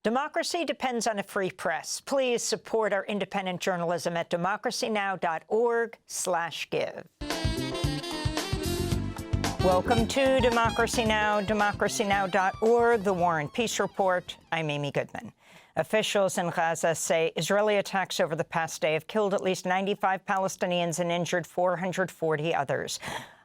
Democracy depends on a free press. Please support our independent journalism at democracynow.org/give. Welcome to Democracy Now!, democracynow.org, the War and Peace Report. I'm Amy Goodman. Officials in Gaza say Israeli attacks over the past day have killed at least 95 Palestinians and injured 440 others.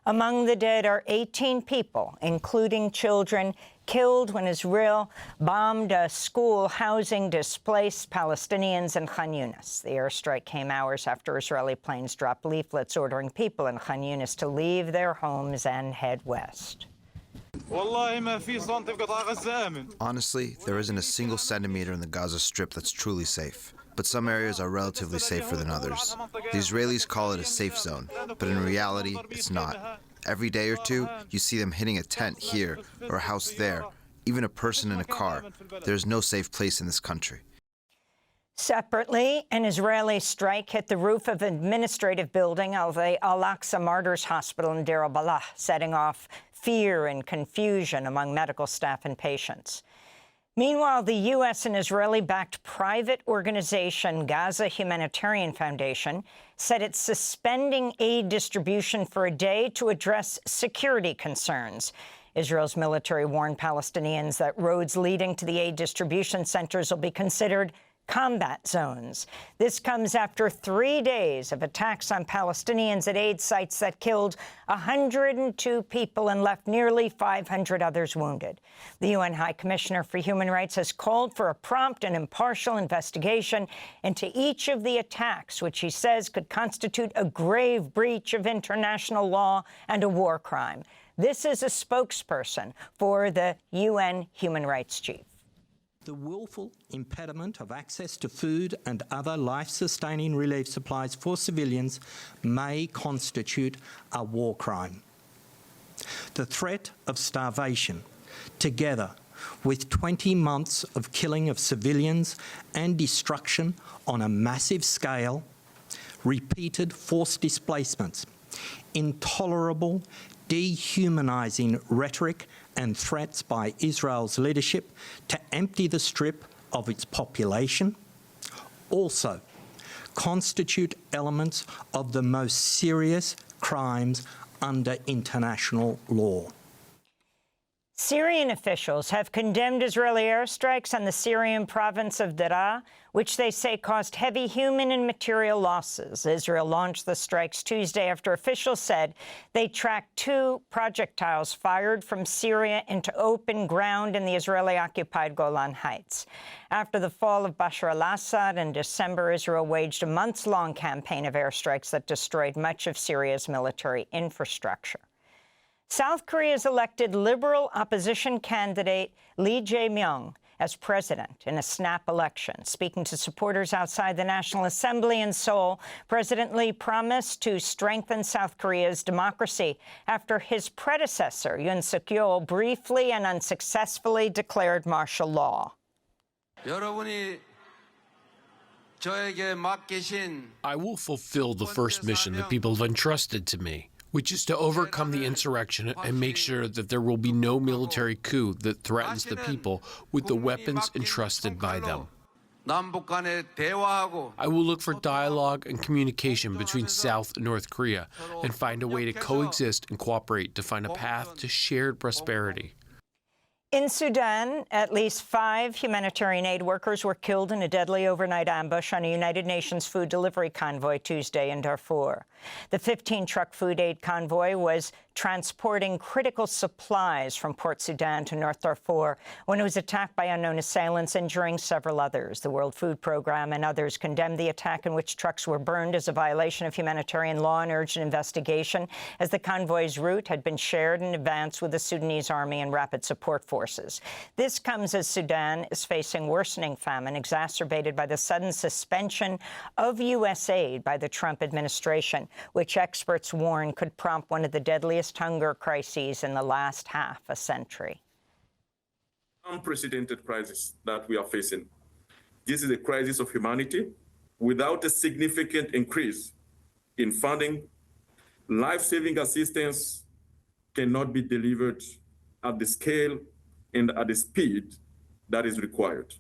Among the dead are 18 people, including children, killed when Israel bombed a school housing displaced Palestinians in Khan Yunis. The airstrike came hours after Israeli planes dropped leaflets ordering people in Khan Yunis to leave their homes and head west. Honestly, there isn't a single centimeter in the Gaza Strip that's truly safe. But some areas are relatively safer than others. The Israelis call it a safe zone, but in reality, it's not. Every day or two, you see them hitting a tent here or a house there, even a person in a car. There's no safe place in this country. Separately, an Israeli strike hit the roof of an administrative building of the Al-Aqsa Martyrs Hospital in Deir al-Balah, setting off fear and confusion among medical staff and patients. Meanwhile, the U.S. and Israeli-backed private organization Gaza Humanitarian Foundation said it's suspending aid distribution for a day to address security concerns. Israel's military warned Palestinians that roads leading to the aid distribution centers will be considered combat zones. This comes after 3 days of attacks on Palestinians at aid sites that killed 102 people and left nearly 500 others wounded. The UN High Commissioner for Human Rights has called for a prompt and impartial investigation into each of the attacks, which he says could constitute a grave breach of international law and a war crime. This is a spokesperson for the UN Human Rights Chief. The willful impediment of access to food and other life-sustaining relief supplies for civilians may constitute a war crime. The threat of starvation, together with 20 months of killing of civilians and destruction on a massive scale, repeated forced displacements, intolerable, dehumanizing rhetoric and threats by Israel's leadership to empty the Strip of its population also constitute elements of the most serious crimes under international law. Syrian officials have condemned Israeli airstrikes on the Syrian province of Daraa, which they say caused heavy human and material losses. Israel launched the strikes Tuesday after officials said they tracked 2 projectiles fired from Syria into open ground in the Israeli-occupied Golan Heights. After the fall of Bashar al-Assad in December, Israel waged a months-long campaign of airstrikes that destroyed much of Syria's military infrastructure. South Korea's elected liberal opposition candidate Lee Jae-myung as president in a snap election. Speaking to supporters outside the National Assembly in Seoul, President Lee promised to strengthen South Korea's democracy after his predecessor, Yoon Suk-yeol, briefly and unsuccessfully declared martial law. I will fulfill the first mission that people have entrusted to me, which is to overcome the insurrection and make sure that there will be no military coup that threatens the people with the weapons entrusted by them. I will look for dialogue and communication between South and North Korea and find a way to coexist and cooperate to find a path to shared prosperity. In Sudan, at least 5 humanitarian aid workers were killed in a deadly overnight ambush on a United Nations food delivery convoy Tuesday in Darfur. The 15-truck food aid convoy was transporting critical supplies from Port Sudan to North Darfur when it was attacked by unknown assailants, injuring several others. The World Food Programme and others condemned the attack, in which trucks were burned, as a violation of humanitarian law and urged an investigation, as the convoy's route had been shared in advance with the Sudanese Army and Rapid Support Forces. This comes as Sudan is facing worsening famine, exacerbated by the sudden suspension of U.S. aid by the Trump administration, which experts warn could prompt one of the deadliest hunger crises in the last half a century. Unprecedented crisis that we are facing. This is a crisis of humanity. Without a significant increase in funding, life-saving assistance cannot be delivered at the scale and at the speed that is required.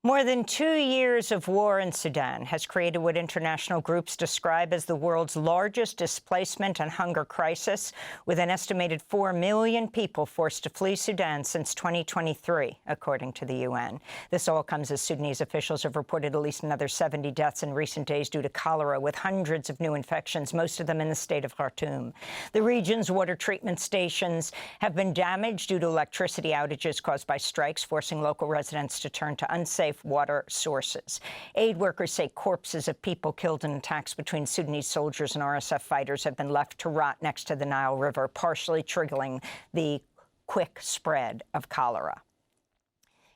More than 2 years of war in Sudan has created what international groups describe as the world's largest displacement and hunger crisis, with an estimated 4 million people forced to flee Sudan since 2023, according to the UN. This all comes as Sudanese officials have reported at least another 70 deaths in recent days due to cholera, with hundreds of new infections, most of them in the state of Khartoum. The region's water treatment stations have been damaged due to electricity outages caused by strikes, forcing local residents to turn to unsafe water sources. Aid workers say corpses of people killed in attacks between Sudanese soldiers and RSF fighters have been left to rot next to the Nile River, partially triggering the quick spread of cholera.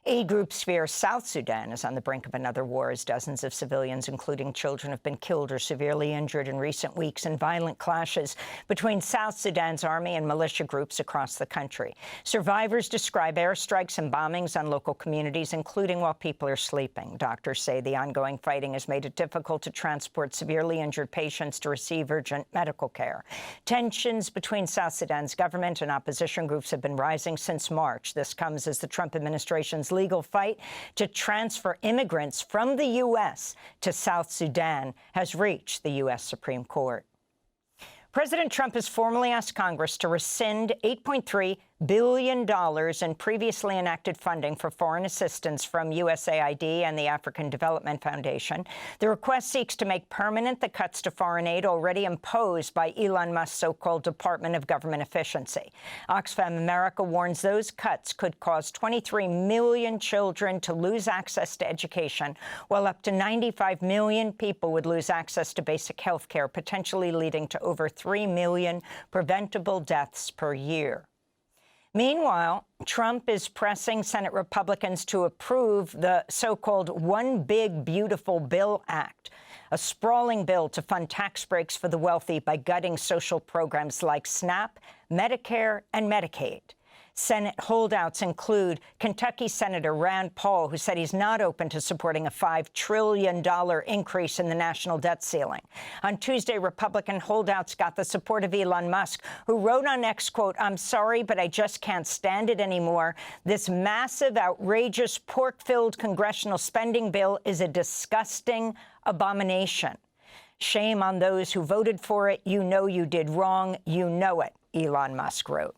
Aid groups fear South Sudan is on the brink of another war, as dozens of civilians, including children, have been killed or severely injured in recent weeks in violent clashes between South Sudan's army and militia groups across the country. Survivors describe airstrikes and bombings on local communities, including while people are sleeping. Doctors say the ongoing fighting has made it difficult to transport severely injured patients to receive urgent medical care. Tensions between South Sudan's government and opposition groups have been rising since March. This comes as the Trump administration's legal fight to transfer immigrants from the U.S. to South Sudan has reached the U.S. Supreme Court. President Trump has formally asked Congress to rescind $8.3 billion in previously enacted funding for foreign assistance from USAID and the African Development Foundation. The request seeks to make permanent the cuts to foreign aid already imposed by Elon Musk's so-called Department of Government Efficiency. Oxfam America warns those cuts could cause 23 million children to lose access to education, while up to 95 million people would lose access to basic health care, potentially leading to over 3 million preventable deaths per year. Meanwhile, Trump is pressing Senate Republicans to approve the so-called One Big Beautiful Bill Act, a sprawling bill to fund tax breaks for the wealthy by gutting social programs like SNAP, Medicare, and Medicaid. Senate holdouts include Kentucky Senator Rand Paul, who said he's not open to supporting a $5 trillion increase in the national debt ceiling. On Tuesday, Republican holdouts got the support of Elon Musk, who wrote on X, quote, "I'm sorry, but I just can't stand it anymore. This massive, outrageous, pork-filled congressional spending bill is a disgusting abomination. Shame on those who voted for it. You know you did wrong. You know it," Elon Musk wrote.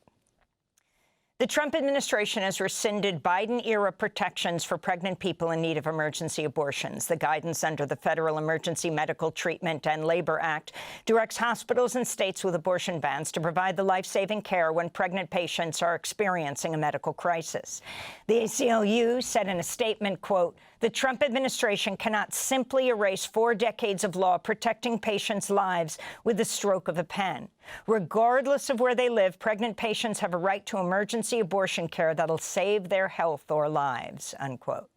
The Trump administration has rescinded Biden-era protections for pregnant people in need of emergency abortions. The guidance under the Federal Emergency Medical Treatment and Labor Act directs hospitals and states with abortion bans to provide the life-saving care when pregnant patients are experiencing a medical crisis. The ACLU said in a statement, quote, "The Trump administration cannot simply erase 4 decades of law protecting patients' lives with the stroke of a pen. Regardless of where they live, pregnant patients have a right to emergency abortion care that'll save their health or lives," unquote.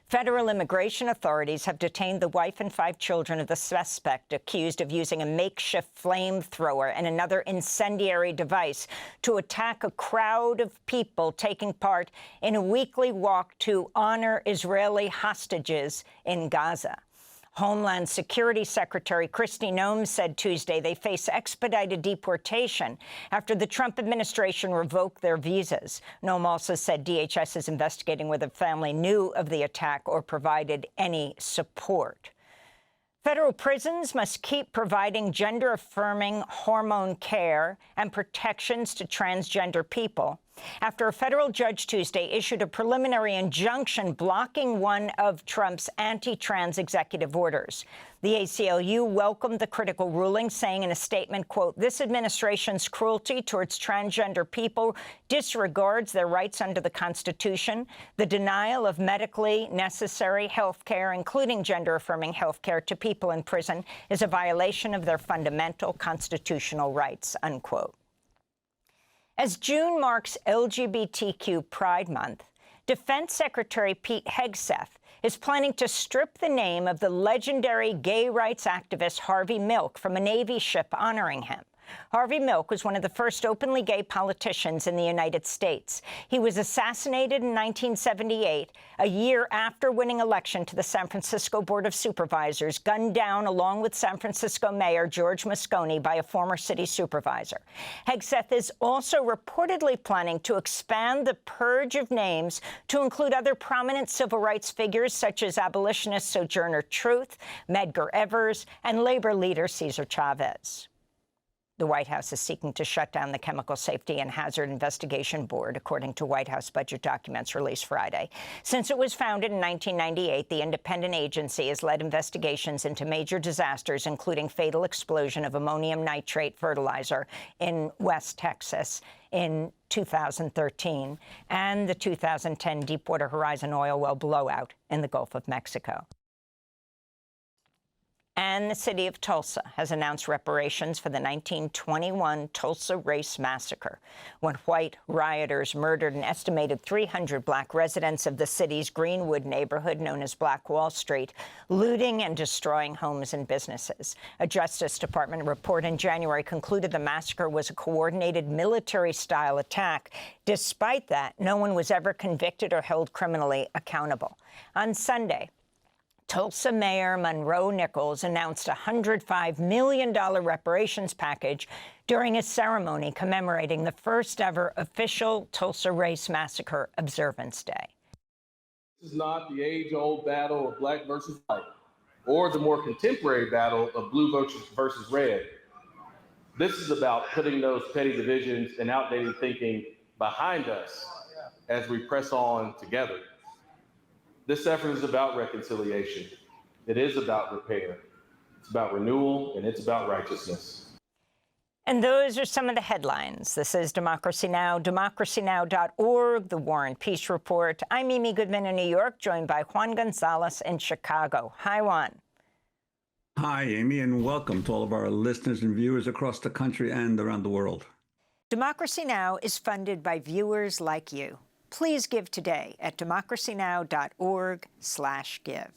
Federal immigration authorities have detained the wife and 5 children of the suspect accused of using a makeshift flamethrower and another incendiary device to attack a crowd of people taking part in a weekly walk to honor Israeli hostages in Gaza. Homeland Security Secretary Kristi Noem said Tuesday they face expedited deportation after the Trump administration revoked their visas. Noem also said DHS is investigating whether the family knew of the attack or provided any support. Federal prisons must keep providing gender-affirming hormone care and protections to transgender people after a federal judge Tuesday issued a preliminary injunction blocking one of Trump's anti-trans executive orders. The ACLU welcomed the critical ruling, saying in a statement, quote, "This administration's cruelty towards transgender people disregards their rights under the Constitution. The denial of medically necessary health care, including gender-affirming health care to people in prison, is a violation of their fundamental constitutional rights," unquote. As June marks LGBTQ Pride Month, Defense Secretary Pete Hegseth is planning to strip the name of the legendary gay rights activist Harvey Milk from a Navy ship honoring him. Harvey Milk was one of the first openly gay politicians in the United States. He was assassinated in 1978, a year after winning election to the San Francisco Board of Supervisors, gunned down along with San Francisco Mayor George Moscone by a former city supervisor. Hegseth is also reportedly planning to expand the purge of names to include other prominent civil rights figures such as abolitionist Sojourner Truth, Medgar Evers, and labor leader Cesar Chavez. The White House is seeking to shut down the Chemical Safety and Hazard Investigation Board, according to White House budget documents released Friday. Since it was founded in 1998, the independent agency has led investigations into major disasters, including fatal explosion of ammonium nitrate fertilizer in West Texas in 2013 and the 2010 Deepwater Horizon oil well blowout in the Gulf of Mexico. And the city of Tulsa has announced reparations for the 1921 Tulsa Race Massacre, when white rioters murdered an estimated 300 black residents of the city's Greenwood neighborhood known as Black Wall Street, looting and destroying homes and businesses. A Justice Department report in January concluded the massacre was a coordinated military-style attack. Despite that, no one was ever convicted or held criminally accountable. On Sunday, Tulsa Mayor Monroe Nichols announced a $105 million reparations package during a ceremony commemorating the first-ever official Tulsa Race Massacre Observance Day. This is not the age-old battle of black versus white, or the more contemporary battle of blue versus red. This is about putting those petty divisions and outdated thinking behind us as we press on together. This effort is about reconciliation. It is about repair. It's about renewal, and it's about righteousness. And those are some of the headlines. This is Democracy Now!, democracynow.org, The War and Peace Report. I'm Amy Goodman in New York, joined by Juan Gonzalez in Chicago. Hi, Juan. Hi, Amy, and welcome to all of our listeners and viewers across the country and around the world. Democracy Now! Is funded by viewers like you. Please give today at democracynow.org/give.